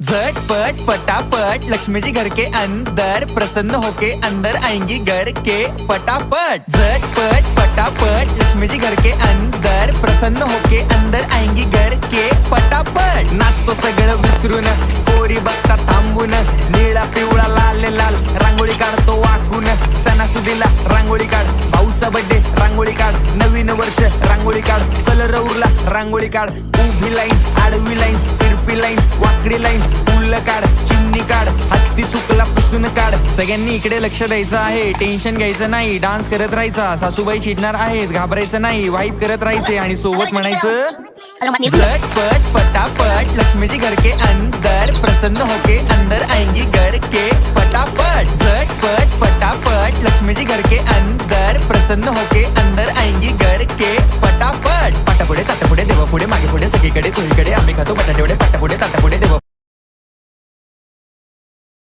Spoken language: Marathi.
झटपट पटापट लक्ष्मी जी घर के अंदर प्रसन्न होके अंदर आएंगी घर के पटापट। झटपट पटापट लक्ष्मी जी घर के अंदर प्रसन्न होके अंदर आएंगी घर के पटापट। नाचतो सगळं विसरून पोरी बघता थांबून, निळा पिवळा लाल लाल रांगोळी काढतो वाकून। सणासुदीला रांगोळी काढ, भाऊचा बर्थडे रांगोळी काढ, नवीन वर्ष रांगोळी काढ, कलर उरला रांगोळी काढ। उभी लाईन, आडवी लाईन, तिरपी लाईन, वाकडी लाईन, फुल काढ, चिमणी काढ, हत्ती चुकला पुसून काढ। सगळ्यांनी इकडे लक्ष द्यायचं आहे, टेन्शन घ्यायचं नाही, डान्स करत राहायचा। सासूबाई चिडणार आहेत, घाबरायचं नाही, वाईप करत राहायचे आणि सोबत म्हणायचं झटपट पटापट लक्ष्मी जी घर के अंदर प्रसन्न होके अंदर आएंगी घर के पटापट। झटपट पटापट लक्ष्मी जी घर के अंदर प्रसन्न होके अंदर आएंगी घर के पटापट। पाटापुढे ताटापुढे देवापुढे मागे पुढे सगळीकडे चोहीकडे आम्ही खातो बटाटेवडे, पाटापुढे ताटापुढे देवा